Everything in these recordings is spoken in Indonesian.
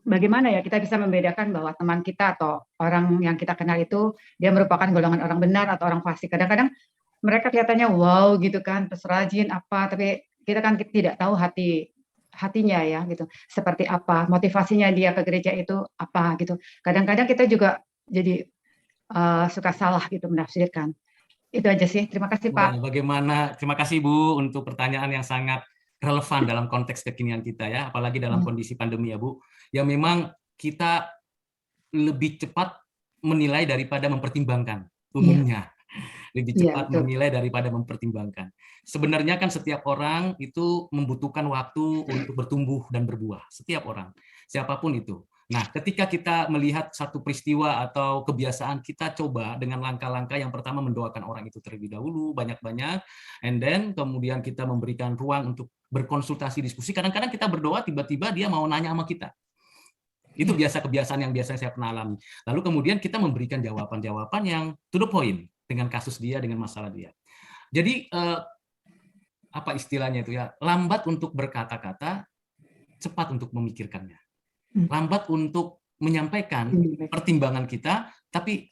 bagaimana ya kita bisa membedakan bahwa teman kita atau orang yang kita kenal itu dia merupakan golongan orang benar atau orang fasik. Kadang-kadang mereka kelihatannya wow gitu kan, terus rajin apa, tapi kita kan tidak tahu hatinya ya gitu. Seperti apa, motivasinya dia ke gereja itu apa gitu. Kadang-kadang kita juga jadi suka salah gitu menafsirkan. Itu aja sih. Terima kasih Wah, Pak. bagaimana? Terima kasih Bu untuk pertanyaan yang sangat relevan dalam konteks kekinian kita ya, apalagi dalam kondisi pandemi ya Bu. Ya memang kita lebih cepat menilai daripada mempertimbangkan Iya, umumnya. Lebih iya cepat betul. menilai daripada mempertimbangkan. Sebenarnya kan setiap orang itu membutuhkan waktu untuk bertumbuh dan berbuah. Setiap orang, siapapun itu. Nah, ketika kita melihat satu peristiwa atau kebiasaan, kita coba dengan langkah-langkah yang pertama mendoakan orang itu terlebih dahulu, banyak-banyak, and then kemudian kita memberikan ruang untuk berkonsultasi, diskusi. Kadang-kadang kita berdoa, tiba-tiba dia mau nanya sama kita. Itu biasa kebiasaan yang biasanya saya pernah alami. Lalu kemudian kita memberikan jawaban-jawaban yang to the point dengan kasus dia, dengan masalah dia. Jadi apa istilahnya itu ya? Lambat untuk berkata-kata, cepat untuk memikirkannya. Lambat untuk menyampaikan pertimbangan kita, tapi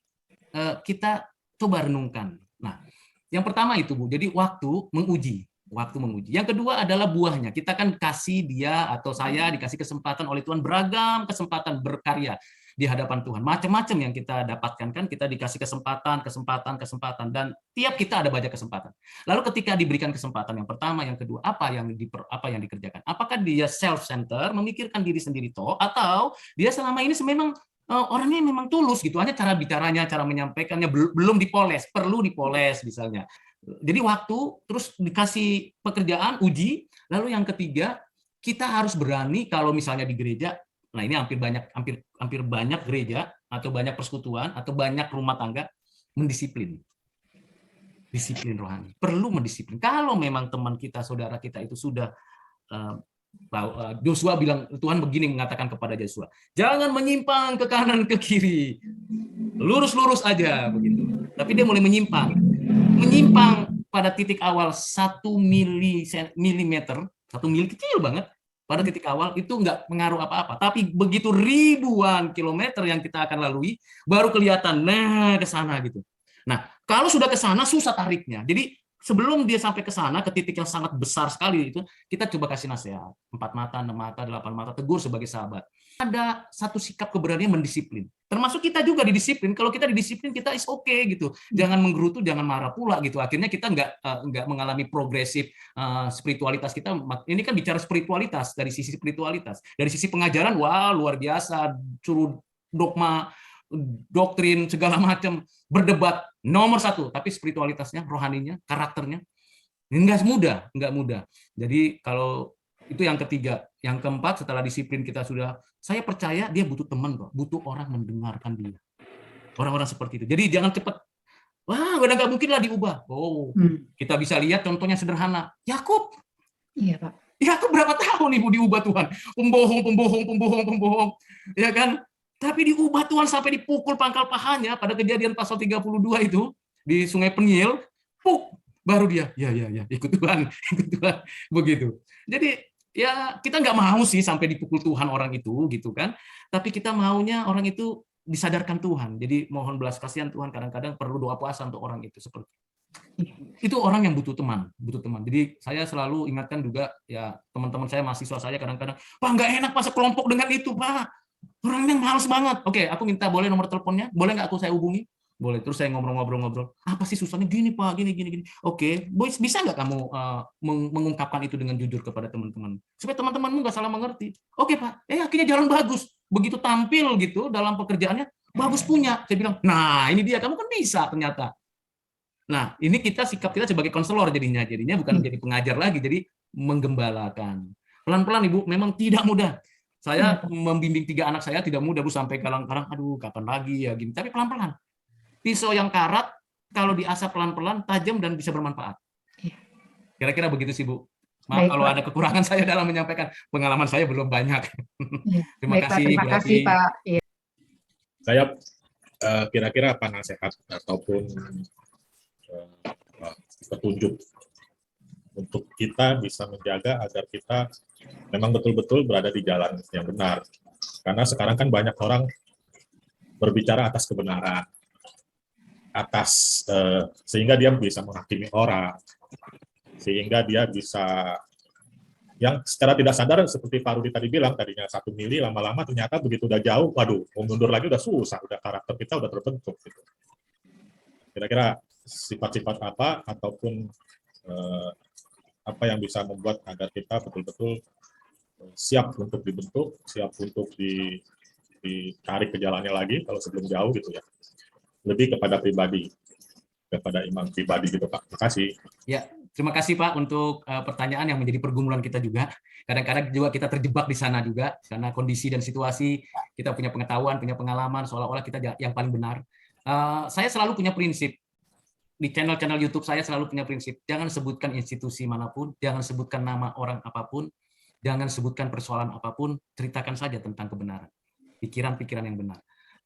kita coba renungkan. Nah, yang pertama itu Bu, jadi waktu menguji. Yang kedua adalah buahnya. Kita kan kasih dia atau saya dikasih kesempatan oleh Tuhan, beragam kesempatan berkarya di hadapan Tuhan. Macam-macam yang kita dapatkan kan, kita dikasih kesempatan, dan tiap kita ada banyak kesempatan. Lalu ketika diberikan kesempatan yang pertama, yang kedua, apa yang dikerjakan? Apakah dia self-center, memikirkan diri sendiri toh, atau dia selama ini memang orangnya memang tulus gitu, hanya cara bicaranya, cara menyampaikannya belum dipoles, perlu dipoles misalnya. Jadi waktu, terus dikasih pekerjaan, uji, lalu yang ketiga, kita harus berani kalau misalnya di gereja, nah ini hampir banyak gereja atau banyak persekutuan atau banyak rumah tangga mendisiplin. Disiplin rohani. Perlu mendisiplin. Kalau memang teman kita, saudara kita itu sudah Joshua bilang, Tuhan begini mengatakan kepada Joshua, jangan menyimpang ke kanan ke kiri, lurus-lurus aja begitu. Tapi dia mulai menyimpang pada titik awal 1 milimeter, 1 mili kecil banget. Pada titik awal itu nggak pengaruh apa-apa. Tapi begitu ribuan kilometer yang kita akan lalui, baru kelihatan, nah ke sana gitu. Nah, kalau sudah ke sana susah tariknya. Jadi sebelum dia sampai ke sana, ke titik yang sangat besar sekali itu, kita coba kasih nasihat. 4 mata, 6 mata, 8 mata, tegur sebagai sahabat. Ada satu sikap keberanian mendisiplin. Termasuk kita juga didisiplin. Kalau kita didisiplin, kita is okay gitu. Jangan menggerutu, jangan marah pula gitu. Akhirnya kita nggak mengalami progresif spiritualitas kita. Ini kan bicara spiritualitas, dari sisi spiritualitas. Dari sisi pengajaran, wah luar biasa. Suruh dogma, doktrin, segala macam, berdebat. Nomor 1, tapi spiritualitasnya, rohaninya, karakternya, nggak mudah. Jadi kalau itu yang ketiga. Yang keempat, setelah disiplin kita sudah, saya percaya dia butuh teman kok, butuh orang mendengarkan dia. Orang-orang seperti itu. Jadi jangan cepat, wah udah nggak mungkin lah diubah. Oh, kita bisa lihat contohnya sederhana. Yakub. Iya Pak. Yakub berapa tahun ibu diubah Tuhan? Pembohong. Ya kan? Tapi diubah Tuhan sampai dipukul pangkal pahanya pada Kejadian pasal 32 itu di Sungai Penil. Baru dia, ya, ikut Tuhan, begitu. Jadi ya kita nggak mau sih sampai dipukul Tuhan orang itu, gitu kan. Tapi kita maunya orang itu disadarkan Tuhan. Jadi mohon belas kasihan Tuhan, kadang-kadang perlu doa puasa untuk orang itu seperti itu. Orang yang butuh teman. Jadi saya selalu ingatkan juga ya teman-teman saya, mahasiswa saya kadang-kadang, Pak nggak enak Pak sekelompok dengan itu Pak. Orangnya males banget. Oke, aku minta boleh nomor teleponnya, boleh nggak saya hubungi? Boleh. Terus saya ngobrol. Apa sih susahnya? Gini Pak, gini. Oke, bisa nggak kamu mengungkapkan itu dengan jujur kepada teman-teman? Supaya teman-temanmu nggak salah mengerti. Oke Pak, akhirnya jalan bagus. Begitu tampil gitu dalam pekerjaannya, bagus punya. Saya bilang, nah ini dia, kamu kan bisa ternyata. Nah, ini sikap kita sebagai konselor jadinya bukan jadi pengajar lagi, jadi menggembalakan. Pelan-pelan Ibu, memang tidak mudah. Saya membimbing 3 anak saya tidak mudah Bu, sampai kalang-kalang, aduh kapan lagi ya gini. Tapi pelan-pelan. Pisau yang karat kalau diasah pelan-pelan tajam dan bisa bermanfaat. Kira-kira begitu sih Bu. Maaf kalau ada kekurangan saya dalam menyampaikan, pengalaman saya belum banyak. Terima kasih Pak. Saya kira-kira apa nasihat ataupun petunjuk untuk kita bisa menjaga agar kita memang betul-betul berada di jalan yang benar. Karena sekarang kan banyak orang berbicara atas kebenaran, sehingga dia bisa menghakimi orang, sehingga dia bisa yang secara tidak sadar seperti Pak Rudi tadi bilang, tadinya 1 mili, lama-lama ternyata begitu udah jauh, waduh, mau mundur lagi udah susah, udah karakter kita udah terbentuk. Gitu. Kira-kira sifat-sifat apa ataupun apa yang bisa membuat agar kita betul-betul siap untuk dibentuk, siap untuk ditarik ke jalannya lagi kalau sebelum jauh gitu ya. Lebih kepada pribadi, kepada imam pribadi gitu Pak. Terima kasih. Ya, terima kasih Pak untuk pertanyaan yang menjadi pergumulan kita juga. Kadang-kadang juga kita terjebak di sana juga karena kondisi dan situasi, kita punya pengetahuan, punya pengalaman seolah-olah kita yang paling benar. Saya selalu punya prinsip di channel-channel YouTube, saya selalu punya prinsip, jangan sebutkan institusi manapun, jangan sebutkan nama orang apapun, jangan sebutkan persoalan apapun, ceritakan saja tentang kebenaran, pikiran-pikiran yang benar.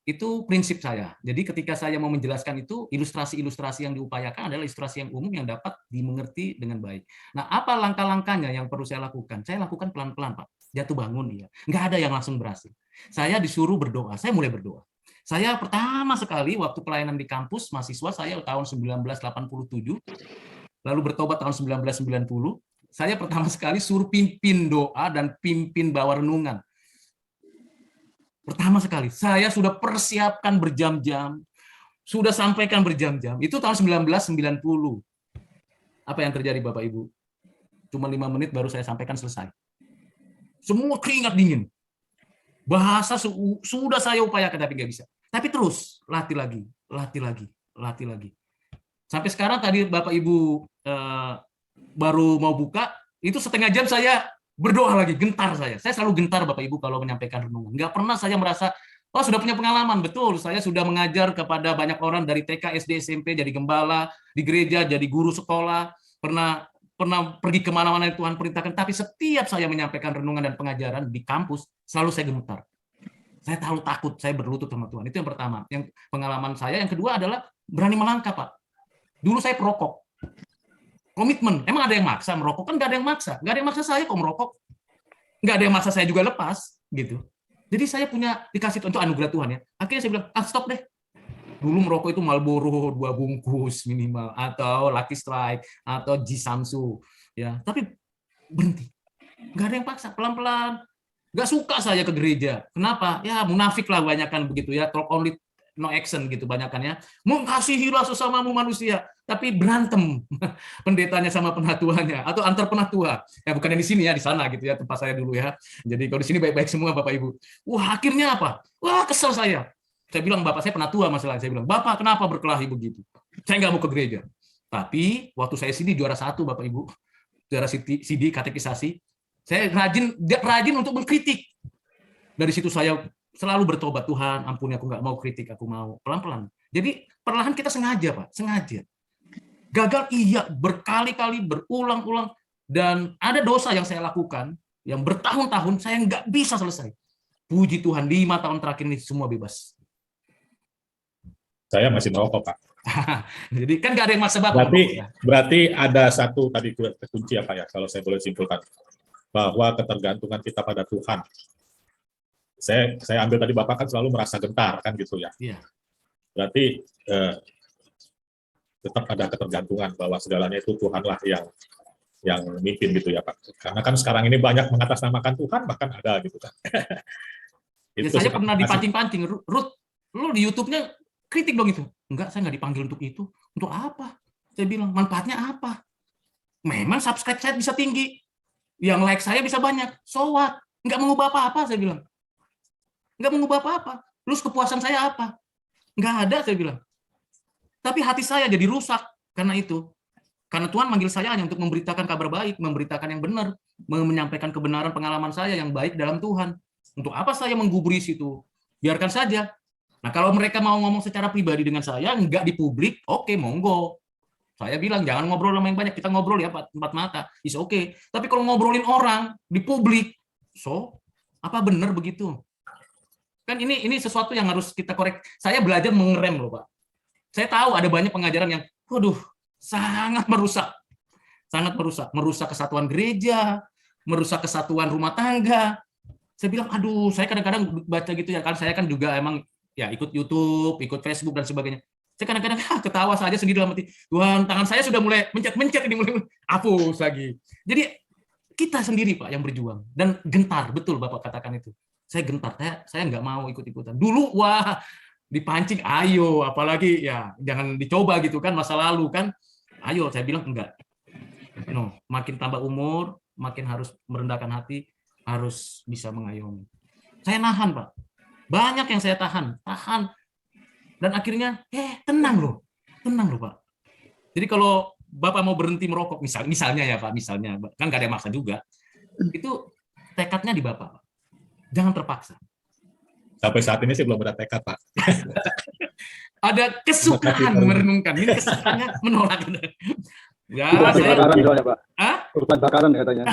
Itu prinsip saya. Jadi ketika saya mau menjelaskan itu, ilustrasi-ilustrasi yang diupayakan adalah ilustrasi yang umum yang dapat dimengerti dengan baik. Nah, apa langkah-langkahnya yang perlu saya lakukan? Saya lakukan pelan-pelan, Pak. Jatuh bangun, ya. Nggak ada yang langsung berhasil. Saya disuruh berdoa, saya mulai berdoa. Saya pertama sekali waktu pelayanan di kampus mahasiswa, saya tahun 1987, lalu bertobat tahun 1990, saya pertama sekali suruh pimpin doa dan pimpin bawa renungan. Pertama sekali, saya sudah persiapkan berjam-jam, sudah sampaikan berjam-jam. Itu tahun 1990. Apa yang terjadi Bapak Ibu? Cuma 5 menit baru saya sampaikan selesai. Semua keringat dingin. Bahasa sudah saya upayakan tapi nggak bisa. Tapi terus latih lagi, latih lagi, latih lagi. Sampai sekarang tadi Bapak Ibu baru mau buka, itu setengah jam saya berdoa lagi, gentar saya. Saya selalu gentar Bapak Ibu kalau menyampaikan renungan. Nggak pernah saya merasa, oh sudah punya pengalaman. Betul, saya sudah mengajar kepada banyak orang dari TK, SD, SMP, jadi gembala, di gereja, jadi guru sekolah, pernah pergi kemana-mana yang Tuhan perintahkan, tapi setiap saya menyampaikan renungan dan pengajaran di kampus, selalu saya gemetar. Saya terlalu takut, saya berlutut sama Tuhan. Itu yang pertama. Yang pengalaman saya. Yang kedua adalah berani melangkah, Pak. Dulu saya perokok. Komitmen. Emang ada yang maksa merokok? Kan nggak ada yang maksa. Nggak ada yang maksa saya kok merokok. Nggak ada yang maksa saya juga lepas. Gitu. Jadi saya punya, dikasih untuk anugerah Tuhan ya. Akhirnya saya bilang, stop deh. Dulu merokok itu Marlboro 2 bungkus minimal, atau Lucky Strike, atau Jisamsu, ya. Tapi berhenti, nggak ada yang paksa, pelan-pelan. Nggak suka saya ke gereja. Kenapa? Ya munafik lah banyakan begitu ya. Talk only, no action gitu banyakan ya. Mengasihilah sesamamu manusia, tapi berantem pendetanya sama penatuannya, atau antar penatua. Ya bukan yang di sini ya, di sana gitu ya tempat saya dulu ya. Jadi kalau di sini baik-baik semua Bapak Ibu. Wah akhirnya apa? Wah kesel saya. Saya bilang, Bapak saya penatua masalah. Saya bilang, Bapak kenapa berkelahi begitu? Saya nggak mau ke gereja. Tapi waktu saya CD juara 1 Bapak Ibu, juara CD katekisasi, saya rajin untuk mengkritik. Dari situ saya selalu bertobat, Tuhan ampuni aku nggak mau kritik, aku mau pelan-pelan. Jadi perlahan kita sengaja Pak, sengaja. Gagal iya, berkali-kali, berulang-ulang, dan ada dosa yang saya lakukan, yang bertahun-tahun saya nggak bisa selesai. Puji Tuhan, 5 tahun terakhir ini semua bebas. Saya masih merokok, Pak. Jadi kan nggak ada yang maksa Bapak. Berarti ada satu tadi kunci ya Pak ya, kalau saya boleh simpulkan, bahwa ketergantungan kita pada Tuhan. Saya ambil tadi Bapak kan selalu merasa gentar kan gitu ya. Iya. Berarti tetap ada ketergantungan bahwa segalanya itu Tuhanlah yang memimpin gitu ya Pak. Karena kan sekarang ini banyak mengatasnamakan Tuhan, bahkan ada gitu kan. Ya, saya pernah dipancing-pancing, Ruth, lu di YouTube-nya kritik dong itu. Enggak, saya nggak dipanggil untuk itu. Untuk apa? Saya bilang, manfaatnya apa? Memang subscribe saya bisa tinggi. Yang like saya bisa banyak. So what? Nggak mengubah apa-apa, saya bilang. Nggak mengubah apa-apa. Terus kepuasan saya apa? Nggak ada, saya bilang. Tapi hati saya jadi rusak karena itu. Karena Tuhan manggil saya hanya untuk memberitakan kabar baik, memberitakan yang benar, menyampaikan kebenaran pengalaman saya yang baik dalam Tuhan. Untuk apa saya menggubris itu? Biarkan saja. Nah, kalau mereka mau ngomong secara pribadi dengan saya, nggak di publik, oke, monggo. Saya bilang, jangan ngobrol sama yang banyak, kita ngobrol ya, empat mata, is oke. Tapi kalau ngobrolin orang di publik, apa benar begitu? Kan ini sesuatu yang harus kita korek. Saya belajar mengerem loh, Pak. Saya tahu ada banyak pengajaran yang, waduh, sangat merusak. Sangat merusak. Merusak kesatuan gereja, merusak kesatuan rumah tangga. Saya bilang, aduh, saya kadang-kadang baca gitu ya, kan saya kan juga emang ya ikut YouTube, ikut Facebook dan sebagainya. Saya kadang-kadang ketawa saja sendiri dalam hati, Tuhan, tangan saya sudah mulai mencet-mencet ini, mulai hapus lagi. Jadi kita sendiri Pak yang berjuang dan gentar, betul Bapak katakan itu. Saya gentar, saya nggak mau ikut-ikutan. Dulu wah dipancing, ayo, apalagi ya jangan dicoba gitu kan, masa lalu kan. Ayo, saya bilang enggak. No, makin tambah umur, makin harus merendahkan hati, harus bisa mengayomi. Saya nahan Pak, banyak yang saya tahan, dan akhirnya tenang loh Pak. Jadi kalau Bapak mau berhenti merokok, misalnya ya Pak, misalnya kan nggak ada yang maksa juga, itu tekadnya di Bapak, Pak. Jangan terpaksa. Sampai saat ini sih belum ada tekad, Pak. Ada kesukaan merenungkan, ini kesukaannya menolak. Ya, saya bakaran Pak. Korban bakaran katanya.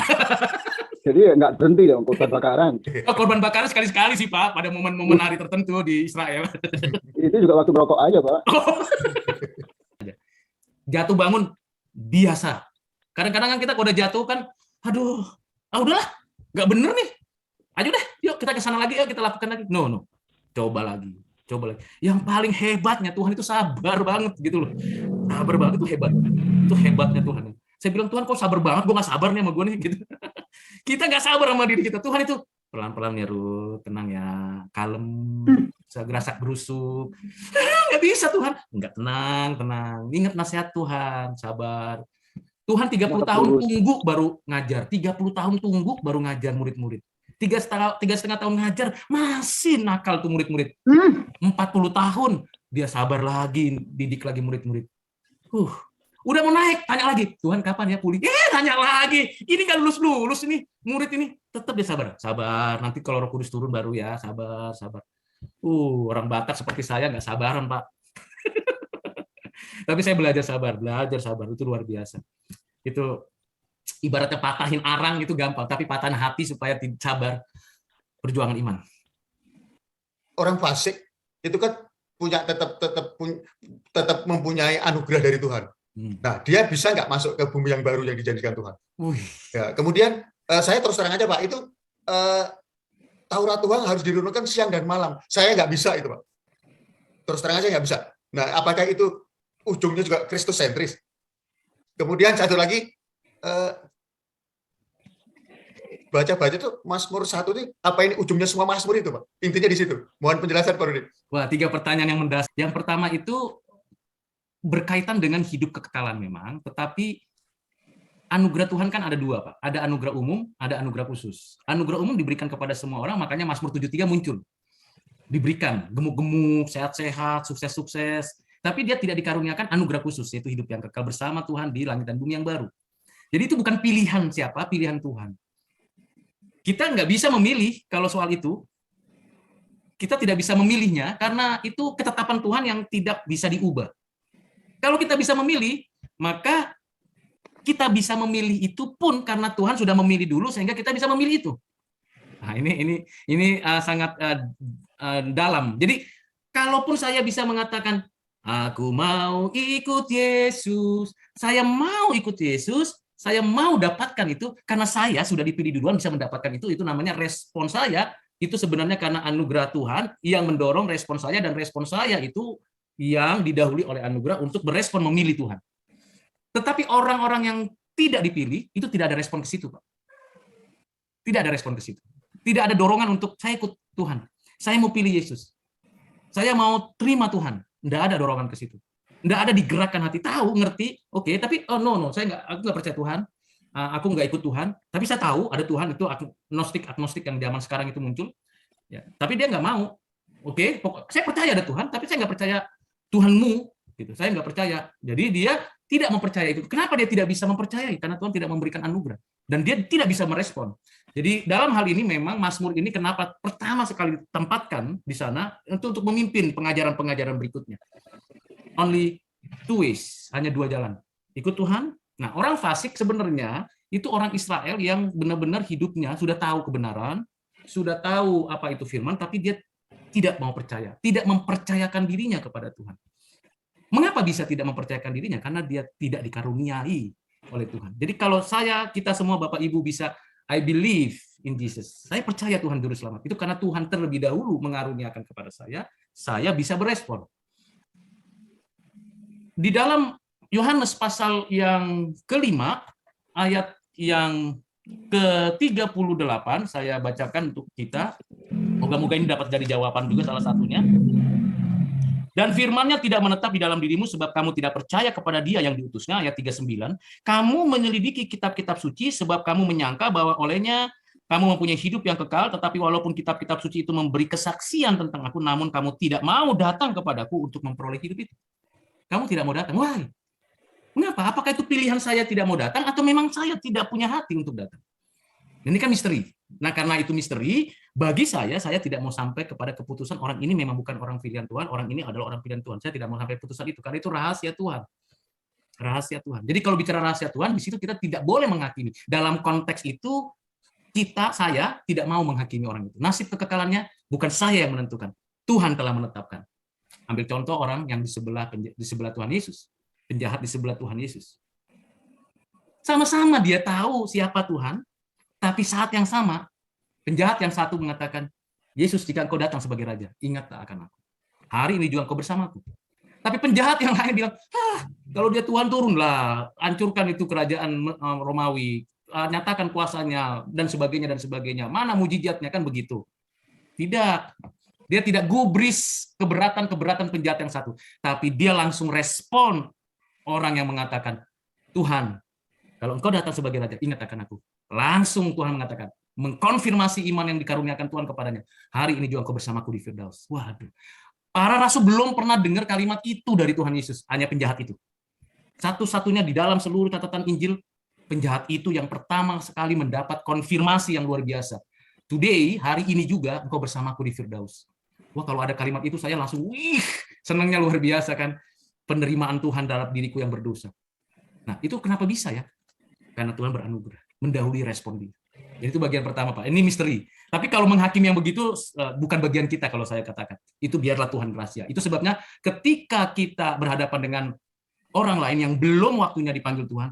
Jadi nggak berhenti dong korban bakaran. Korban bakaran sekali-sekali sih Pak, pada momen-momen hari tertentu di Israel. Itu juga waktu merokok aja Pak. Jatuh bangun biasa. Kadang-kadang kan kita kalau udah jatuh kan, aduh, udahlah, nggak bener nih. Ayo deh, yuk kita ke sana lagi, yuk kita lakukan lagi. No, coba lagi. Yang paling hebatnya Tuhan itu sabar banget gitu loh. Sabar banget itu hebat. Itu hebatnya Tuhan. Saya bilang, Tuhan kok sabar banget, gue nggak sabar nih sama gue nih. Gitu. Kita nggak sabar sama diri kita. Tuhan itu pelan-pelan ya, Ruth, tenang ya, kalem, gerasak gerusuk. Nggak bisa Tuhan. Nggak, tenang. Ingat nasihat Tuhan, sabar. Tuhan 30 tahun tunggu baru ngajar. 30 tahun tunggu baru ngajar murid-murid. 3,5 tahun ngajar, masih nakal tuh murid-murid. 40 tahun, dia sabar lagi, didik lagi murid-murid. Udah mau naik, tanya lagi, Tuhan kapan ya pulih? Tanya lagi, ini kan lulus ini, murid ini, tetap dia sabar, nanti kalau Roh Kudus turun baru ya, sabar. Orang Batak seperti saya nggak sabaran Pak. Tapi saya belajar sabar, itu luar biasa. Itu ibaratnya patahin arang itu gampang, tapi patahin hati supaya sabar, perjuangan iman. Orang fasik itu kan tetap mempunyai anugerah dari Tuhan. Nah, dia bisa nggak masuk ke bumi yang baru yang dijanjikan Tuhan? Ya, kemudian saya terus terang aja Pak, itu Taurat Tuhan harus direnungkan siang dan malam. Saya nggak bisa itu Pak. Terus terang aja nggak bisa. Nah, apakah itu ujungnya juga Kristus sentris? Kemudian satu lagi, baca-baca itu Mazmur 1 ini, apa ini ujungnya semua Mazmur itu Pak? Intinya di situ. Mohon penjelasan Pak Rudi. Wah, 3 pertanyaan yang mendasar. Yang pertama itu berkaitan dengan hidup kekekalan memang, tetapi anugerah Tuhan kan ada 2 Pak. Ada anugerah umum, ada anugerah khusus. Anugerah umum diberikan kepada semua orang, makanya Mazmur 73 muncul. Diberikan gemuk-gemuk, sehat-sehat, sukses-sukses. Tapi dia tidak dikaruniakan anugerah khusus, yaitu hidup yang kekal bersama Tuhan di langit dan bumi yang baru. Jadi itu bukan pilihan siapa, pilihan Tuhan. Kita nggak bisa memilih kalau soal itu. Kita tidak bisa memilihnya karena itu ketetapan Tuhan yang tidak bisa diubah. Kalau kita bisa memilih, maka kita bisa memilih itu pun karena Tuhan sudah memilih dulu sehingga kita bisa memilih itu. Nah, ini sangat dalam. Jadi kalaupun saya bisa mengatakan aku mau ikut Yesus, saya mau ikut Yesus, saya mau dapatkan itu karena saya sudah dipilih duluan bisa mendapatkan itu namanya respon saya itu sebenarnya karena anugerah Tuhan yang mendorong respon saya, dan respon saya itu yang didahului oleh anugerah untuk berespon memilih Tuhan. Tetapi orang-orang yang tidak dipilih itu tidak ada respon ke situ, Pak. Tidak ada respon ke situ. Tidak ada dorongan untuk saya ikut Tuhan. Saya mau pilih Yesus. Saya mau terima Tuhan. Tidak ada dorongan ke situ. Tidak ada digerakkan hati, tahu, ngerti, oke, tapi no, aku nggak percaya Tuhan, aku nggak ikut Tuhan, tapi saya tahu ada Tuhan, itu agnostik yang zaman sekarang itu muncul, ya. Tapi dia nggak mau, oke, saya percaya ada Tuhan, tapi saya nggak percaya Tuhanmu, gitu. Saya nggak percaya. Jadi dia tidak mempercayai itu. Kenapa dia tidak bisa mempercayai? Karena Tuhan tidak memberikan anugerah dan dia tidak bisa merespon. Jadi dalam hal ini memang Mazmur ini kenapa pertama sekali ditempatkan di sana untuk memimpin pengajaran-pengajaran berikutnya. Only 2 ways, hanya 2 jalan. Ikut Tuhan. Nah, orang fasik sebenarnya itu orang Israel yang benar-benar hidupnya sudah tahu kebenaran, sudah tahu apa itu firman, tapi dia tidak mau percaya, tidak mempercayakan dirinya kepada Tuhan. Mengapa bisa tidak mempercayakan dirinya? Karena dia tidak dikaruniai oleh Tuhan. Jadi kalau kita semua Bapak Ibu bisa I believe in Jesus. Saya percaya Tuhan Juru Selamat. Itu karena Tuhan terlebih dahulu mengaruniakan kepada saya bisa berespon. Di dalam Yohanes pasal yang kelima, ayat yang ke-38, saya bacakan untuk kita. Moga-moga ini dapat jadi jawaban juga salah satunya. Dan firman-Nya tidak menetap di dalam dirimu sebab kamu tidak percaya kepada Dia yang diutusnya, ayat 39. Kamu menyelidiki kitab-kitab suci sebab kamu menyangka bahwa olehnya kamu mempunyai hidup yang kekal, tetapi walaupun kitab-kitab suci itu memberi kesaksian tentang aku, namun kamu tidak mau datang kepadaku untuk memperoleh hidup itu. Kamu tidak mau datang. Why? Mengapa? Apakah itu pilihan saya tidak mau datang atau memang saya tidak punya hati untuk datang? Ini kan misteri. Nah, karena itu misteri, bagi saya tidak mau sampai kepada keputusan orang ini memang bukan orang pilihan Tuhan, orang ini adalah orang pilihan Tuhan. Saya tidak mau sampai keputusan itu, karena itu rahasia Tuhan. Rahasia Tuhan. Jadi kalau bicara rahasia Tuhan, di situ kita tidak boleh menghakimi. Dalam konteks itu, saya tidak mau menghakimi orang itu. Nasib kekekalannya bukan saya yang menentukan. Tuhan telah menetapkan. Ambil contoh orang yang di sebelah Tuhan Yesus. Penjahat di sebelah Tuhan Yesus. Sama-sama dia tahu siapa Tuhan, tapi saat yang sama, penjahat yang satu mengatakan, Yesus, jika engkau datang sebagai Raja, ingatlah akan aku. Hari ini juga engkau bersamaku. Tapi penjahat yang lain bilang, kalau dia Tuhan turunlah, hancurkan itu kerajaan Romawi, nyatakan kuasanya, dan sebagainya. Mana mujizatnya, kan begitu. Tidak. Dia tidak gubris keberatan penjahat yang satu. Tapi dia langsung respon orang yang mengatakan, Tuhan, kalau engkau datang sebagai Raja, ingat akan aku. Langsung Tuhan mengatakan, mengkonfirmasi iman yang dikaruniakan Tuhan kepadanya. Hari ini juga engkau bersamaku di Firdaus. Waduh. Para rasul belum pernah dengar kalimat itu dari Tuhan Yesus. Hanya penjahat itu. Satu-satunya di dalam seluruh catatan Injil, penjahat itu yang pertama sekali mendapat konfirmasi yang luar biasa. Today, hari ini juga engkau bersamaku di Firdaus. Wah, kalau ada kalimat itu saya langsung, senangnya luar biasa kan. Penerimaan Tuhan dalam diriku yang berdosa. Nah, itu kenapa bisa ya? Karena Tuhan beranugerah, mendahului respon dia. Jadi itu bagian pertama, Pak. Ini misteri. Tapi kalau menghakimi yang begitu, bukan bagian kita kalau saya katakan. Itu biarlah Tuhan rahasia. Itu sebabnya ketika kita berhadapan dengan orang lain yang belum waktunya dipanggil Tuhan,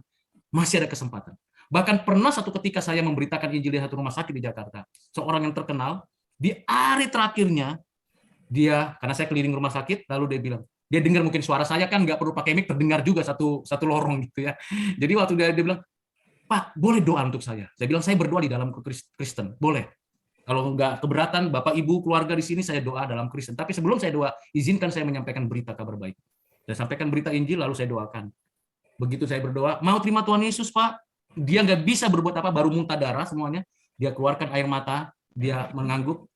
masih ada kesempatan. Bahkan pernah satu ketika saya memberitakan Injil di satu rumah sakit di Jakarta. Seorang yang terkenal, di hari terakhirnya, karena saya keliling rumah sakit, lalu dia bilang, dia dengar mungkin suara saya kan nggak perlu pakai mic, terdengar juga satu lorong gitu ya. Jadi waktu dia bilang, Pak, boleh doa untuk saya? Saya bilang, saya berdoa di dalam Kristen. Boleh. Kalau nggak keberatan, Bapak, Ibu, keluarga di sini, saya doa dalam Kristen. Tapi sebelum saya doa, izinkan saya menyampaikan berita kabar baik. Saya sampaikan berita Injil, lalu saya doakan. Begitu saya berdoa, mau terima Tuhan Yesus, Pak? Dia nggak bisa berbuat apa, baru muntah darah semuanya. Dia keluarkan air mata, dia mengangguk.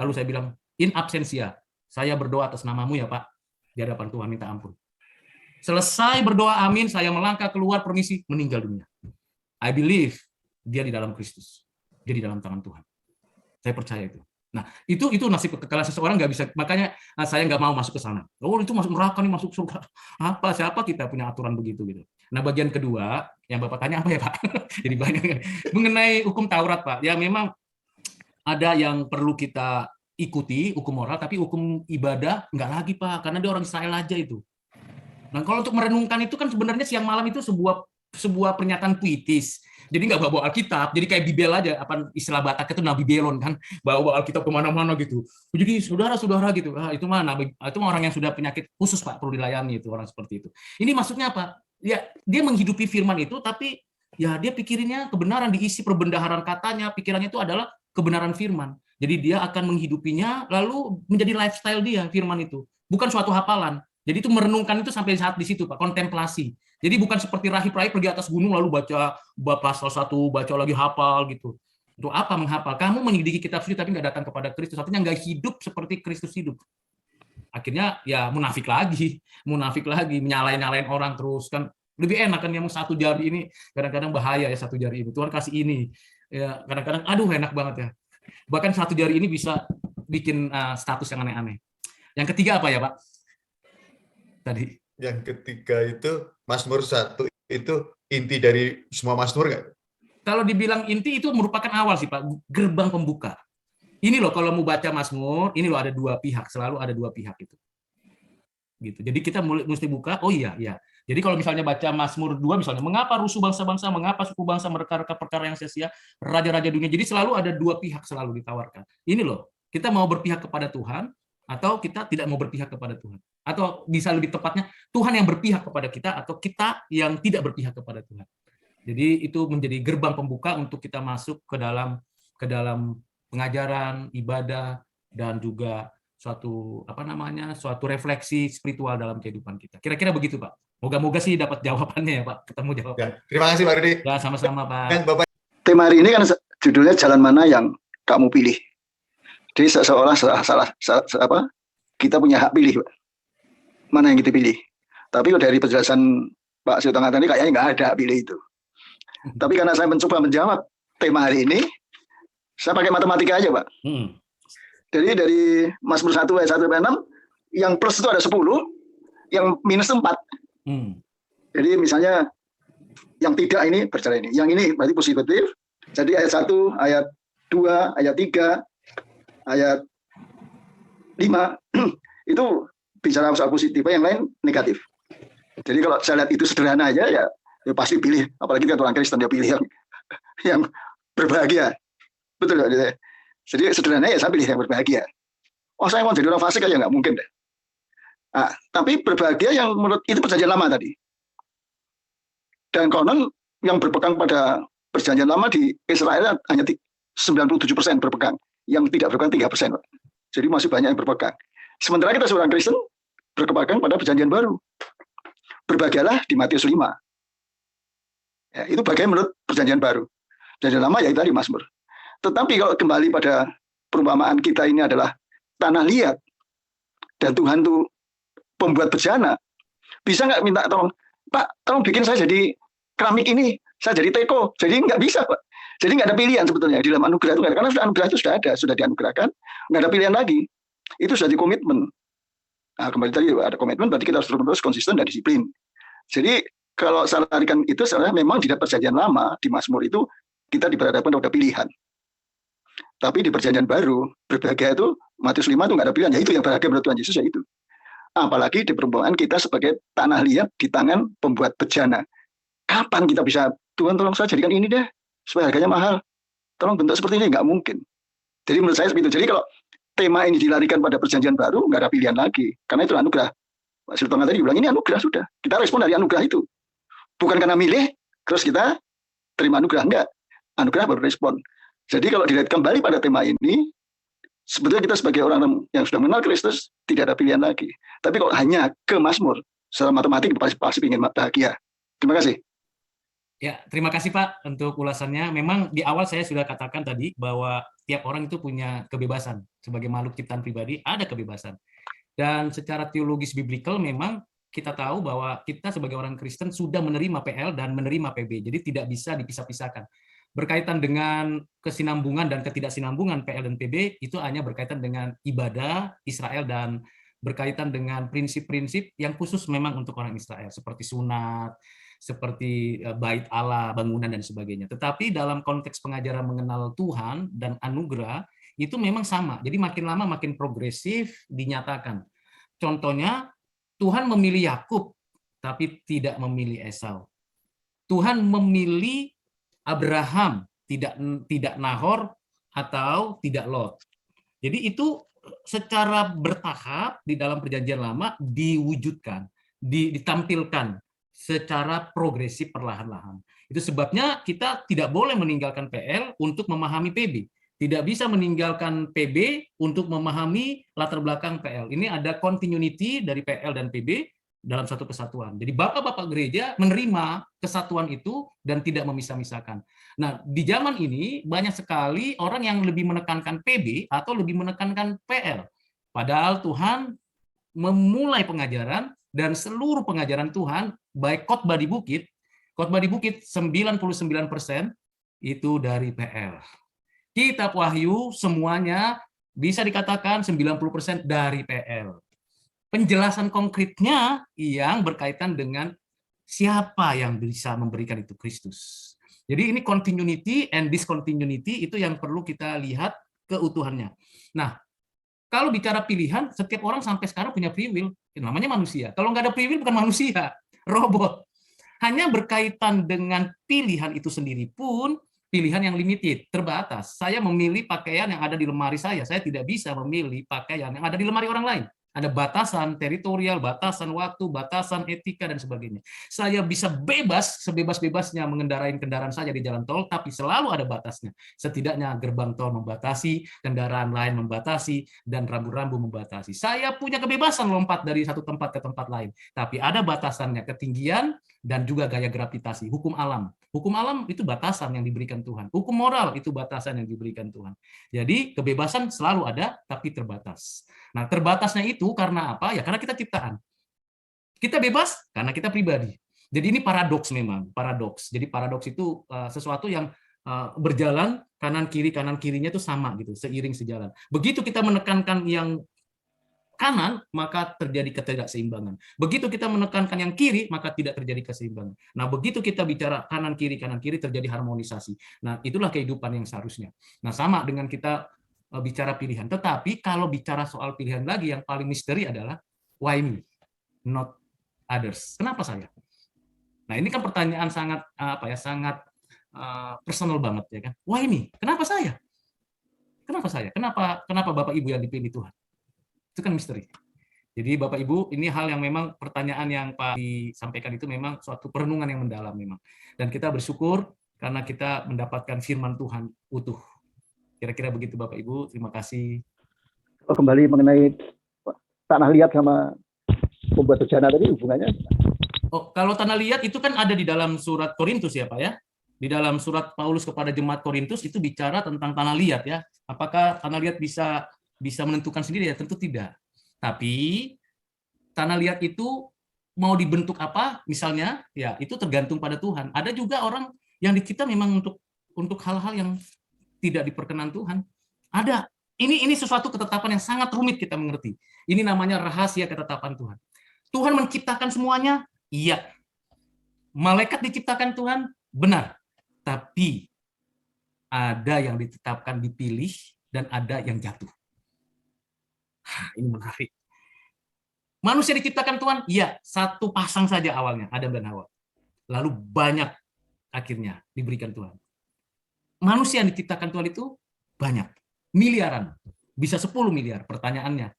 Lalu saya bilang, in absentia, saya berdoa atas namamu ya, Pak. Di hadapan Tuhan, minta ampun. Selesai berdoa amin, saya melangkah keluar, permisi, meninggal dunia. I believe dia di dalam Kristus. Dia di dalam tangan Tuhan. Saya percaya itu. Nah, itu nasib kekekalan seseorang nggak bisa. Makanya saya nggak mau masuk ke sana. Oh, itu masuk neraka nih, masuk surga. Siapa kita punya aturan begitu gitu. Nah, bagian kedua yang Bapak tanya apa ya, Pak? Jadi banyak mengenai hukum Taurat, Pak. Ya memang ada yang perlu kita ikuti, hukum moral, tapi hukum ibadah nggak lagi, Pak, karena dia orang Israel aja itu. Nah, kalau untuk merenungkan itu kan sebenarnya siang malam itu sebuah pernyataan puitis. Jadi nggak bawa Alkitab, jadi kayak Bibel aja, apa istilah Batak itu Nabi Belon kan, bawa Alkitab kemana-mana gitu. Jadi saudara-saudara gitu, itu mana? Itu orang yang sudah penyakit khusus, Pak, perlu dilayani itu orang seperti itu. Ini maksudnya apa? Ya dia menghidupi firman itu, tapi ya dia pikirinnya kebenaran, diisi perbendaharaan katanya, pikirannya itu adalah kebenaran firman. Jadi dia akan menghidupinya, lalu menjadi lifestyle dia firman itu, bukan suatu hafalan. Jadi itu merenungkan itu sampai saat di situ, Pak, kontemplasi. Jadi bukan seperti rahib-rahib pergi atas gunung lalu baca pasal 1, baca lagi hafal gitu. Untuk apa menghafal? Kamu menyelidiki kitab suci tapi nggak datang kepada Kristus, artinya nggak hidup seperti Kristus hidup. Akhirnya ya munafik lagi, menyalain orang terus kan. Lebih enak kan yang satu jari ini, kadang-kadang bahaya ya satu jari ini. Tuhan kasih ini, ya kadang-kadang aduh enak banget ya. Bahkan satu jari ini bisa bikin status yang aneh-aneh. Yang ketiga apa ya, Pak? Tadi. Yang ketiga itu Mazmur 1 itu inti dari semua Mazmur nggak? Kalau dibilang inti itu merupakan awal sih, Pak, gerbang pembuka. Ini loh kalau mau baca Mazmur, ini loh ada dua pihak, selalu ada dua pihak itu. gitu. Jadi kita mesti buka, oh iya, iya. Jadi kalau misalnya baca Mazmur 2 misalnya, mengapa rusuh bangsa-bangsa, mengapa suku bangsa mereka perkara yang sia-sia, raja-raja dunia. Jadi selalu ada dua pihak selalu ditawarkan. Ini loh, kita mau berpihak kepada Tuhan atau kita tidak mau berpihak kepada Tuhan. Atau bisa lebih tepatnya, Tuhan yang berpihak kepada kita atau kita yang tidak berpihak kepada Tuhan. Jadi itu menjadi gerbang pembuka untuk kita masuk ke dalam pengajaran, ibadah, dan juga suatu refleksi spiritual dalam kehidupan kita. Kira-kira begitu, Pak. Moga-moga sih dapat jawabannya ya, Pak. Ketemu jawabannya. Ya, terima kasih, Pak Rudi. Ya, sama-sama, Pak. Dan Bapak. Tema hari ini kan judulnya jalan mana yang kamu pilih. Jadi seolah kita punya hak pilih, Pak. Mana yang kita pilih. Tapi dari penjelasan Pak Sutangga tadi kayaknya nggak ada hak pilih itu. Tapi karena saya mencoba menjawab tema hari ini, saya pakai matematika aja, Pak. Jadi dari Mazmur 1 ayat 1 sampai 6, yang plus itu ada 10, yang minus 4. Jadi misalnya yang tidak ini bercara ini, yang ini berarti positif. Jadi ayat 1, ayat 2, ayat 3, ayat 5 itu bicara soal positif, yang lain negatif. Jadi kalau saya lihat itu sederhana aja ya pasti pilih, apalagi kan orang Kristen dia pilih yang berbahagia. Betul ya. Jadi sederhana ya saya pilih yang berbahagia. Oh saya mau jadi orang fasik aja nggak mungkin deh. Nah, tapi berbahagia yang menurut itu perjanjian lama tadi. Dan konon yang berpegang pada perjanjian lama di Israel hanya 97% berpegang, yang tidak berpegang 3%. Jadi masih banyak yang berpegang. Sementara kita seorang Kristen berpegang pada perjanjian baru. Berbahagialah di Matius 5. Ya, itu bagian menurut perjanjian baru. Perjanjian lama ya itu tadi Mazmur. Tetapi kalau kembali pada perumpamaan kita ini adalah tanah liat dan Tuhan itu pembuat bejana, bisa nggak minta tolong, Pak, tolong bikin saya jadi keramik ini, saya jadi teko, jadi nggak bisa, Pak. Jadi nggak ada pilihan sebetulnya di dalam anugerah itu, karena anugerah itu sudah ada, sudah dianugerahkan, nggak ada pilihan lagi, itu sudah di komitmen. Nah, kembali tadi ada komitmen, berarti kita harus terus konsisten dan disiplin. Jadi kalau saya larikan itu sebenarnya memang di perjanjian lama di Mazmur itu kita diberhadapkan pada pilihan. Tapi di perjanjian baru berbahagia itu Matius 5 itu nggak ada pilihan, ya itu yang berbahagia menurut Tuhan Yesus ya itu. Apalagi di perumpamaan kita sebagai tanah liat di tangan pembuat bejana. Kapan kita bisa, Tuhan tolong saya jadikan ini deh, supaya harganya mahal. Tolong bentuk seperti ini, nggak mungkin. Jadi menurut saya seperti itu. Jadi kalau tema ini dilarikan pada perjanjian baru, nggak ada pilihan lagi. Karena itu anugerah. Pak Sultan tadi bilang, ini anugerah sudah. Kita respon dari anugerah itu. Bukan karena milih, terus kita terima anugerah. Enggak. Anugerah baru respon. Jadi kalau dilihat kembali pada tema ini, sebetulnya kita sebagai orang yang sudah mengenal Kristus, tidak ada pilihan lagi. Tapi kalau hanya ke Mazmur, secara matematik pasti ingin bahagia. Terima kasih. Ya, terima kasih Pak untuk ulasannya. Memang di awal saya sudah katakan tadi bahwa tiap orang itu punya kebebasan. Sebagai makhluk ciptaan pribadi, ada kebebasan. Dan secara teologis biblikal memang kita tahu bahwa kita sebagai orang Kristen sudah menerima PL dan menerima PB. Jadi tidak bisa dipisah-pisahkan. Berkaitan dengan kesinambungan dan ketidaksinambungan PL dan PB, itu hanya berkaitan dengan ibadah Israel dan berkaitan dengan prinsip-prinsip yang khusus memang untuk orang Israel, seperti sunat, seperti bait Allah, bangunan, dan sebagainya. Tetapi dalam konteks pengajaran mengenal Tuhan dan anugerah, itu memang sama. Jadi makin lama makin progresif dinyatakan. Contohnya, Tuhan memilih Yakub, tapi tidak memilih Esau. Tuhan memilih Abraham, tidak Nahor atau tidak Lot. Jadi itu secara bertahap di dalam perjanjian lama diwujudkan, ditampilkan secara progresif perlahan-lahan. Itu sebabnya kita tidak boleh meninggalkan PL untuk memahami PB. Tidak bisa meninggalkan PB untuk memahami latar belakang PL. Ini ada continuity dari PL dan PB dalam satu kesatuan. Jadi bapak-bapak gereja menerima kesatuan itu dan tidak memisah-misahkan. Nah, di zaman ini banyak sekali orang yang lebih menekankan PB atau lebih menekankan PL. Padahal Tuhan memulai pengajaran dan seluruh pengajaran Tuhan, baik khotbah di bukit 99% itu dari PL. Kitab Wahyu semuanya bisa dikatakan 90% dari PL. Penjelasan konkretnya yang berkaitan dengan siapa yang bisa memberikan itu, Kristus. Jadi ini continuity and discontinuity itu yang perlu kita lihat keutuhannya. Nah, Kalau bicara pilihan, setiap orang sampai sekarang punya free will. Namanya manusia. Kalau nggak ada free will bukan manusia, robot. Hanya berkaitan dengan pilihan itu sendiri pun, pilihan yang limited, terbatas. Saya memilih pakaian yang ada di lemari saya tidak bisa memilih pakaian yang ada di lemari orang lain. Ada batasan teritorial, batasan waktu, batasan etika, dan sebagainya. Saya bisa bebas, sebebas-bebasnya mengendarai kendaraan saya di jalan tol, tapi selalu ada batasnya. Setidaknya gerbang tol membatasi, kendaraan lain membatasi, dan rambu-rambu membatasi. Saya punya kebebasan lompat dari satu tempat ke tempat lain, tapi ada batasannya, ketinggian, dan juga gaya gravitasi, hukum alam. Hukum alam itu batasan yang diberikan Tuhan. Hukum moral itu batasan yang diberikan Tuhan. Jadi kebebasan selalu ada, tapi terbatas. Nah, terbatasnya itu karena apa? Ya karena kita ciptaan. Kita bebas karena kita pribadi. Jadi ini paradoks memang, paradoks. Jadi paradoks itu sesuatu yang berjalan kanan kirinya itu sama gitu, seiring sejalan. Begitu kita menekankan yang kanan, maka terjadi ketidakseimbangan. Begitu kita menekankan yang kiri, maka tidak terjadi keseimbangan. Nah, begitu kita bicara kanan kiri terjadi harmonisasi. Nah, itulah kehidupan yang seharusnya. Nah, sama dengan kita bicara pilihan. Tetapi kalau bicara soal pilihan lagi, yang paling misteri adalah why me, not others. Kenapa saya? Nah, ini kan pertanyaan sangat sangat personal banget ya kan. Why me? Kenapa saya? Kenapa saya? Kenapa Bapak Ibu yang dipilih Tuhan? Itu kan misteri. Jadi Bapak Ibu, ini hal yang memang pertanyaan yang Pak disampaikan itu memang suatu perenungan yang mendalam memang. Dan kita bersyukur karena kita mendapatkan firman Tuhan utuh. Kira-kira begitu Bapak Ibu, terima kasih. Kembali mengenai tanah liat sama pembuat bejana tadi hubungannya? Oh, kalau tanah liat itu kan ada di dalam surat Korintus ya Pak ya. Di dalam surat Paulus kepada jemaat Korintus itu bicara tentang tanah liat ya. Apakah tanah liat bisa menentukan sendiri ya? Tentu tidak. Tapi tanah liat itu mau dibentuk apa misalnya ya itu tergantung pada Tuhan. Ada juga orang yang dicipta memang untuk hal-hal yang tidak diperkenan Tuhan. Ada. Ini sesuatu ketetapan yang sangat rumit kita mengerti. Ini namanya rahasia ketetapan Tuhan. Tuhan menciptakan semuanya? Iya. Malaikat diciptakan Tuhan? Benar. Tapi ada yang ditetapkan dipilih dan ada yang jatuh. Ini menarik. Manusia diciptakan Tuhan? Iya, satu pasang saja awalnya, Adam dan Hawa. Lalu banyak akhirnya diberikan Tuhan. Manusia yang diciptakan Tuhan itu banyak, miliaran, bisa 10 miliar. Pertanyaannya,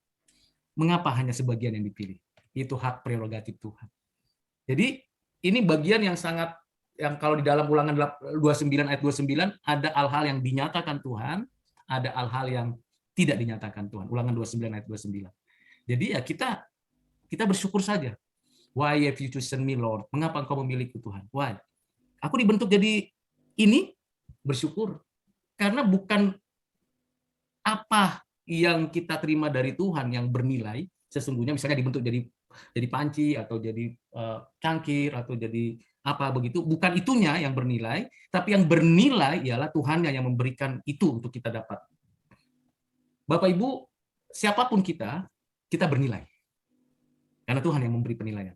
mengapa hanya sebagian yang dipilih? Itu hak prerogatif Tuhan. Jadi ini bagian yang sangat, yang kalau di dalam Ulangan 29 ayat 29 ada hal-hal yang dinyatakan Tuhan, ada hal-hal yang tidak dinyatakan Tuhan. Ulangan 29 ayat 29. Jadi ya kita bersyukur saja. Why have you chosen me, Lord? Mengapa Engkau memilihku Tuhan? Why? Aku dibentuk jadi ini, bersyukur. Karena bukan apa yang kita terima dari Tuhan yang bernilai, sesungguhnya misalnya dibentuk jadi panci atau jadi cangkir atau jadi apa begitu, bukan itunya yang bernilai, tapi yang bernilai ialah Tuhan yang memberikan itu untuk kita dapat. Bapak Ibu, siapapun kita bernilai. Karena Tuhan yang memberi penilaian.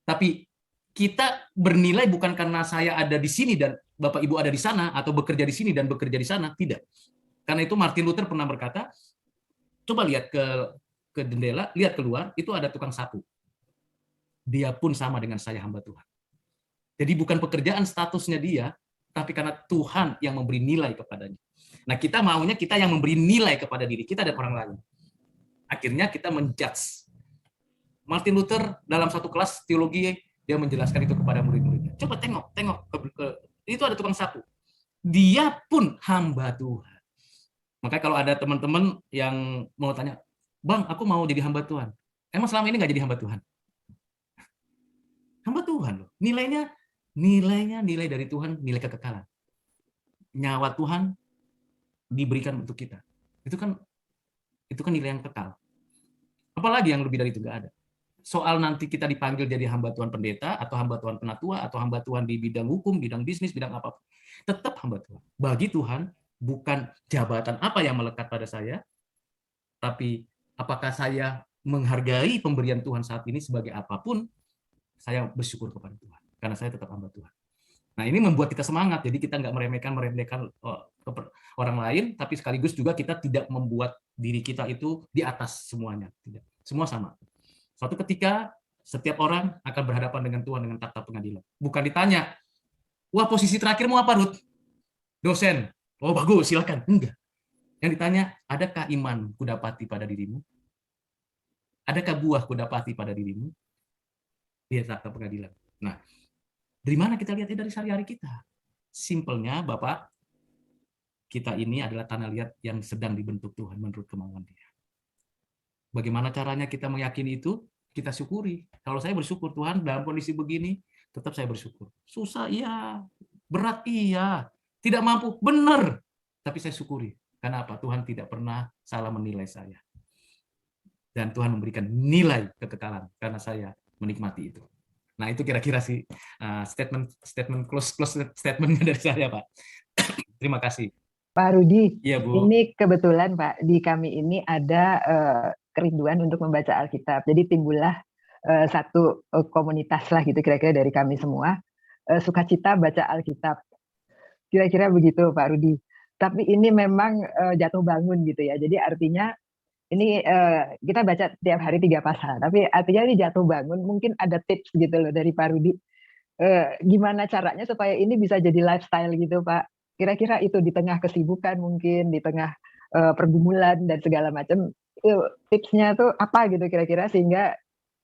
Tapi kita bernilai bukan karena saya ada di sini dan Bapak Ibu ada di sana, atau bekerja di sini dan bekerja di sana, tidak. Karena itu Martin Luther pernah berkata, coba lihat ke jendela, lihat keluar, itu ada tukang sapu. Dia pun sama dengan saya, hamba Tuhan. Jadi bukan pekerjaan statusnya dia, tapi karena Tuhan yang memberi nilai kepadanya. Nah, kita maunya kita yang memberi nilai kepada diri kita dan orang lain. Akhirnya kita menjudge. Martin Luther dalam satu kelas teologi, dia menjelaskan itu kepada murid-muridnya. Coba tengok, itu ada tukang sapu. Dia pun hamba Tuhan. Makanya kalau ada teman-teman yang mau tanya, Bang, aku mau jadi hamba Tuhan. Emang selama ini nggak jadi hamba Tuhan? Hamba Tuhan loh. Nilainya nilai dari Tuhan, nilai kekekalan. Nyawa Tuhan diberikan untuk kita. Itu kan nilai yang kekal. Apalagi yang lebih dari itu nggak ada. Soal nanti kita dipanggil jadi hamba Tuhan pendeta, atau hamba Tuhan penatua, atau hamba Tuhan di bidang hukum, bidang bisnis, bidang apapun. Tetap hamba Tuhan. Bagi Tuhan, bukan jabatan apa yang melekat pada saya, tapi apakah saya menghargai pemberian Tuhan saat ini sebagai apapun, saya bersyukur kepada Tuhan. Karena saya tetap hamba Tuhan. Nah, ini membuat kita semangat. Jadi kita nggak meremehkan orang lain, tapi sekaligus juga kita tidak membuat diri kita itu di atas semuanya. Tidak. Semua sama. Suatu ketika setiap orang akan berhadapan dengan Tuhan dengan takhta pengadilan. Bukan ditanya, wah posisi terakhirmu apa, Ruth? Dosen. Oh bagus, silakan. Enggak. Yang ditanya, adakah iman kudapati pada dirimu? Adakah buah kudapati pada dirimu? Di takhta pengadilan. Nah, dari mana kita lihat? Dari sehari-hari kita. Simpelnya, Bapak, kita ini adalah tanah liat yang sedang dibentuk Tuhan menurut kemauan Dia. Bagaimana caranya kita meyakini itu? Kita syukuri. Kalau saya bersyukur, Tuhan dalam kondisi begini, tetap saya bersyukur. Susah, iya. Berat, iya. Tidak mampu, benar. Tapi saya syukuri. Karena apa? Tuhan tidak pernah salah menilai saya. Dan Tuhan memberikan nilai kekekalan karena saya menikmati itu. Nah, itu kira-kira sih statement close statementnya dari saya, Pak. Terima kasih. Pak Rudi, iya, Bu. Ini kebetulan Pak, di kami ini ada kerinduan untuk membaca Alkitab. Jadi timbullah satu komunitas lah gitu kira-kira dari kami semua, sukacita baca Alkitab. Kira-kira begitu Pak Rudi. Tapi ini memang jatuh bangun gitu ya. Jadi artinya ini kita baca tiap hari 3 pasal. Tapi artinya ini jatuh bangun. Mungkin ada tips gitu loh dari Pak Rudi. Gimana caranya supaya ini bisa jadi lifestyle gitu Pak. Kira-kira itu di tengah kesibukan mungkin, di tengah pergumulan dan segala macam, tipsnya tuh apa gitu kira-kira sehingga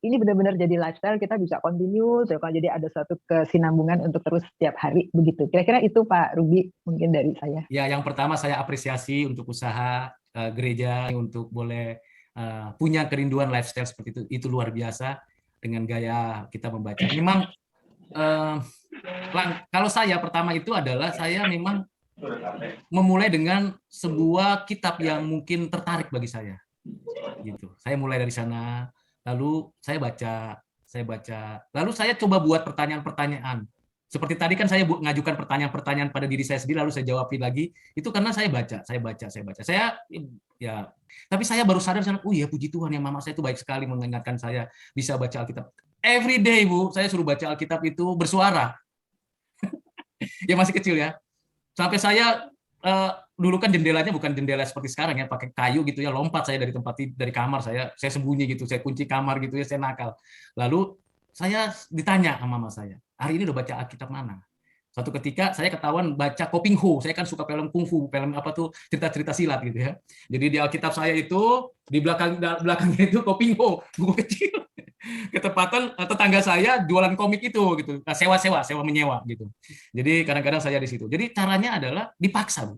ini benar-benar jadi lifestyle, kita bisa continue, jadi ada suatu kesinambungan untuk terus setiap hari begitu. Kira-kira itu Pak Ruby mungkin dari saya. Ya, yang pertama saya apresiasi untuk usaha gereja untuk boleh punya kerinduan lifestyle seperti itu luar biasa dengan gaya kita membaca. Memang kalau saya pertama itu adalah saya memang memulai dengan sebuah kitab yang mungkin tertarik bagi saya. Gitu. Saya mulai dari sana, lalu saya baca, lalu saya coba buat pertanyaan-pertanyaan. Seperti tadi kan saya ngajukan pertanyaan-pertanyaan pada diri saya sendiri, lalu saya jawabin lagi. Itu karena saya baca. Tapi saya baru sadar, oh iya puji Tuhan ya, mama saya itu baik sekali mengingatkan saya bisa baca Alkitab. Every day, Bu, saya suruh baca Alkitab itu bersuara. Ya masih kecil ya. Sampai saya dulu kan jendelanya bukan jendela seperti sekarang ya, pakai kayu gitu ya, lompat saya dari kamar saya sembunyi gitu, saya kunci kamar gitu ya, saya nakal. Lalu saya ditanya sama mama saya, hari ini udah baca Alkitab mana? Suatu ketika saya ketahuan baca Koping Ho, saya kan suka film kungfu, film apa tuh cerita-cerita silat gitu ya. Jadi di Alkitab saya itu di belakangnya itu Koping Ho, buku kecil. Ketepatan tetangga saya jualan komik itu gitu, sewa menyewa gitu. Jadi kadang-kadang saya di situ. Jadi caranya adalah dipaksa, Bu.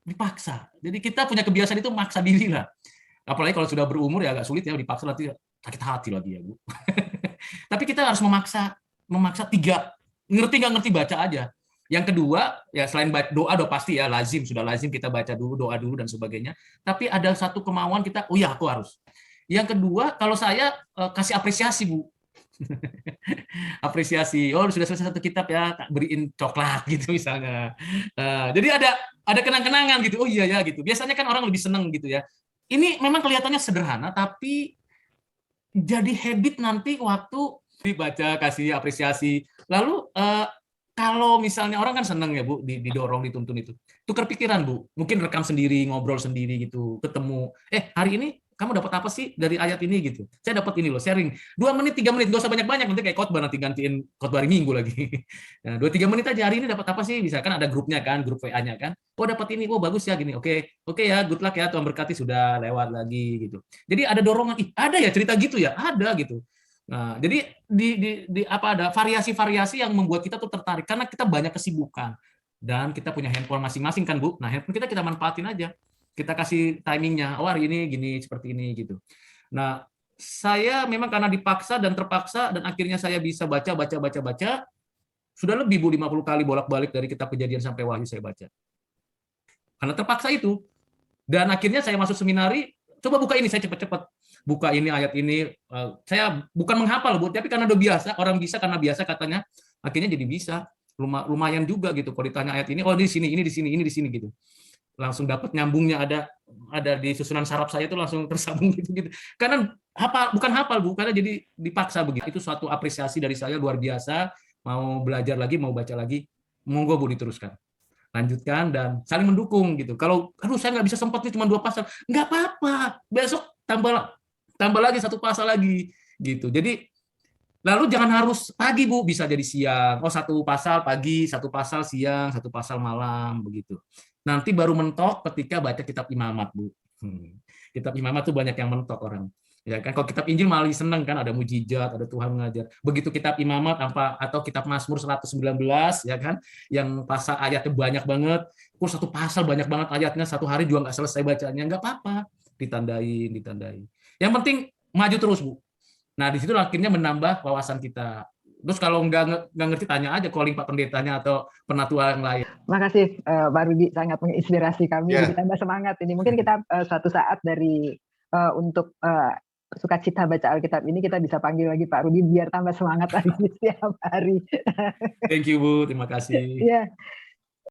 Dipaksa. Jadi kita punya kebiasaan itu maksa diri lah. Apalagi kalau sudah berumur ya agak sulit ya, dipaksa nanti sakit hati lagi ya, Bu. Tapi kita harus memaksa 3. Ngerti nggak ngerti baca aja. Yang kedua, ya selain doa pasti ya sudah lazim kita baca dulu, doa dulu dan sebagainya. Tapi ada satu kemauan kita, oh ya aku harus. Yang kedua, kalau saya kasih apresiasi, Bu. Apresiasi. Oh, sudah selesai satu kitab ya, beriin coklat gitu misalnya. Jadi ada kenang-kenangan gitu. Oh iya ya gitu. Biasanya kan orang lebih seneng gitu ya. Ini memang kelihatannya sederhana, tapi jadi habit nanti waktu dibaca, kasih apresiasi. Lalu kalau misalnya orang kan seneng ya, Bu, didorong, dituntun itu. Tukar pikiran, Bu. Mungkin rekam sendiri, ngobrol sendiri gitu, ketemu. Hari ini kamu dapat apa sih dari ayat ini gitu? Saya dapat ini loh, sharing. 2 menit, 3 menit, gak usah banyak-banyak, nanti kayak khotbah nanti gantiin khotbah hari Minggu lagi. Nah, 2-3 menit aja, hari ini dapat apa sih? Bisa kan ada grupnya kan, grup WA-nya kan. Oh, dapat ini, oh bagus ya gini. Oke ya, good luck ya, Tuhan berkati, sudah lewat lagi gitu. Jadi ada dorongan, ada ya cerita gitu ya, ada gitu. Nah, jadi ada variasi-variasi yang membuat kita tuh tertarik karena kita banyak kesibukan dan kita punya handphone masing-masing kan, Bu. Nah, handphone kita manfaatin aja. Kita kasih timingnya, oh hari ini gini, seperti ini gitu. Nah, saya memang karena dipaksa dan terpaksa dan akhirnya saya bisa baca, sudah lebih, Bu, 50 kali bolak-balik dari kitab Kejadian sampai Wahyu saya baca. Karena terpaksa itu. Dan akhirnya saya masuk seminari, coba buka ini, saya cepat-cepat buka ini, ayat ini. Saya bukan menghafal, Bu, tapi karena udah biasa, orang bisa karena biasa katanya, akhirnya jadi bisa. Lumayan juga gitu, kalau ditanya ayat ini, oh di sini, ini di sini gitu. Langsung dapat nyambungnya, ada di susunan saraf saya itu langsung tersambung gitu. Karena bukan hafal, Bu, karena jadi dipaksa begitu. Itu suatu apresiasi dari saya luar biasa. Mau belajar lagi, mau baca lagi, monggo, Bu, diteruskan. lanjutkan dan saling mendukung gitu. Kalau aduh saya nggak bisa sempat nih cuma 2 pasal, nggak apa-apa, besok tambah lagi 1 pasal lagi gitu. Jadi lalu jangan harus pagi Bu, bisa jadi siang. Oh 1 pasal pagi, 1 pasal siang, 1 pasal malam begitu. Nanti baru mentok ketika baca kitab Imamat Bu. Kitab Imamat tuh banyak yang mentok orang. Ya kan, kalau kitab Injil malah seneng kan, ada mujizat, ada Tuhan mengajar. Begitu kitab Imamat atau kitab Mazmur 119 ya kan, yang pasal ayatnya banyak banget, kok 1 pasal banyak banget ayatnya, 1 hari juga nggak selesai bacanya, nggak apa-apa, ditandain. Yang penting maju terus Bu. Nah di situ akhirnya menambah wawasan kita. Terus kalau nggak ngerti tanya aja calling Pak Pendetanya atau penatua yang lain. Makasih Pak Rudi, sangat menginspirasi kami, jadi tambah semangat ini. Mungkin kita suatu saat dari untuk sukacita baca Alkitab ini kita bisa panggil lagi Pak Rudi biar tambah semangat lagi setiap hari. Thank you Bu, terima kasih. Ya,